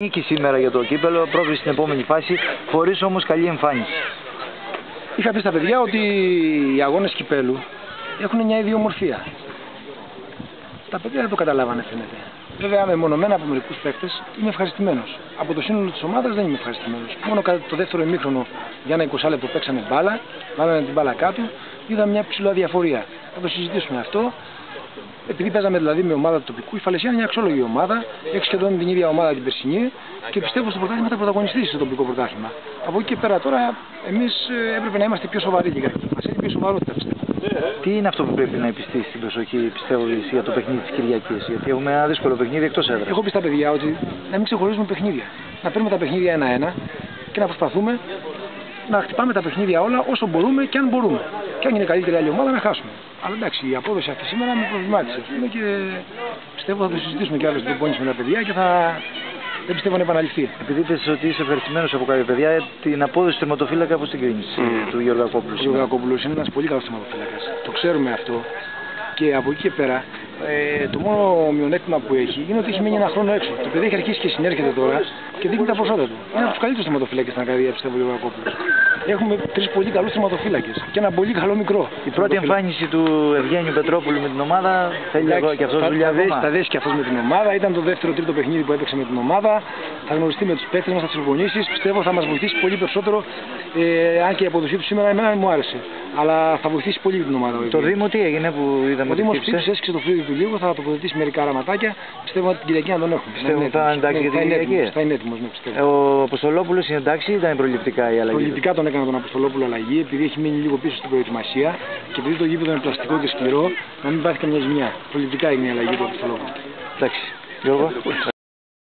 Νίκη σήμερα για το κύπελο, πρόκριση στην επόμενη φάση, χωρίς όμως καλή εμφάνιση. Είχα πει στα παιδιά ότι οι αγώνες κυπέλου έχουν μια ιδιομορφία. Τα παιδιά δεν το καταλάβανε, φαίνεται. Βέβαια, μεμονωμένα από μερικούς παίκτες είμαι ευχαριστημένος. Από το σύνολο της ομάδας δεν είμαι ευχαριστημένος. Μόνο κατά το δεύτερο ημίχρονο για ένα 20 λεπτό παίξαμε μπάλα, βάλαμε την μπάλα κάτω, είδαμε μια ψηλή αδιαφορία. Θα το συζητήσουμε αυτό. Επειδή παίζαμε δηλαδή με ομάδα του τοπικού, η Φαλαισία είναι μια αξιόλογη ομάδα, έχει σχεδόν την ίδια ομάδα την περσινή και πιστεύω στο πρωτάθλημα θα πρωταγωνιστήσει στο τοπικό πρωτάθλημα. Από εκεί και πέρα τώρα εμείς έπρεπε να είμαστε πιο σοβαροί και κάτι. Μας έχει πιο σοβαρότητα, πιστεύω. Τι είναι αυτό που πρέπει να επιστήσει την προσοχή, πιστεύω, για το παιχνίδι της Κυριακής? Γιατί έχουμε ένα δύσκολο παιχνίδι εκτός έδρας. Έχω πει στα παιδιά ότι να μην ξεχωρίζουμε παιχνίδια. Να παίρνουμε τα παιχνίδια ένα-ένα και να προσπαθούμε να χτυπάμε τα παιχνίδια όλα όσο μπορούμε και αν μπορούμε. Και αν είναι καλύτερη άλλη ομάδα να χάσουμε. Αλλά εντάξει, η απόδοση αυτή σήμερα με προβλημάτισε και πιστεύω θα το συζητήσουμε κι άλλο στην προπόνηση με τα παιδιά και δεν πιστεύω να επαναληφθεί. Επειδή είπες ότι είσαι ευχαριστημένος από κάποια παιδιά, την απόδοση του τερματοφύλακα πώς την κρίνεις του Γεωργακόπουλου? Ο Γεωργακόπουλος είναι ένας πολύ καλός τερματοφύλακας. Το ξέρουμε αυτό. Και από εκεί και πέρα, το μόνο μειονέκτημα που έχει είναι ότι έχει μείνει ένα χρόνο έξω. Το παιδί έχει αρχίσει και συνέρχεται τώρα και δείχνει τα προσόντα του. Είναι από τους καλύτερους τερματοφύλακες στην Ακαδημία, πιστεύω, ο Γεωργακόπουλος. Έχουμε τρεις πολύ καλούς τερματοφύλακες και ένα πολύ καλό μικρό. Η πρώτη εμφάνιση του Ευγένιου Πετρόπουλου με την ομάδα θέλει και αυτός δουλειά ακόμα. Θα δέσει και αυτός με την ομάδα. Ήταν το δεύτερο-τρίτο παιχνίδι που έπαιξε με την ομάδα. Θα γνωριστεί με τους παίκτες μας, θα συμφωνήσει. Πιστεύω θα μας βοηθήσει πολύ περισσότερο. Αν και η αποδοσή του σήμερα εμένα μου άρεσε. Αλλά θα βοηθήσει πολύ την ομάδα. Το Δήμο τι έγινε που είδαμε? Ο Δήμος έσκησε το φρύδι του λίγο, θα τοποθετήσει μερικά αραματάκια. Πιστεύω ότι την Κυριακή να τον έχουμε. Πιστεύω θα είναι εντάξει για την Κυριακή. Θα είναι έτοιμος, ναι, πιστεύω. Ο Αποστολόπουλος είναι εντάξει ή ήταν προληπτικά η αλλαγή? Προληπτικά τον έκανα τον Αποστολόπουλο αλλαγή, επειδή έχει μείνει λίγο πίσω στην προετοιμασία και επειδή το γήπεδο είναι πλαστικό και σκληρό, να μην πάθει καμιά ζημιά. Προληπτικά είναι η αλλαγή του Αποστολόπουλου. Εντάξει. Γιώργο.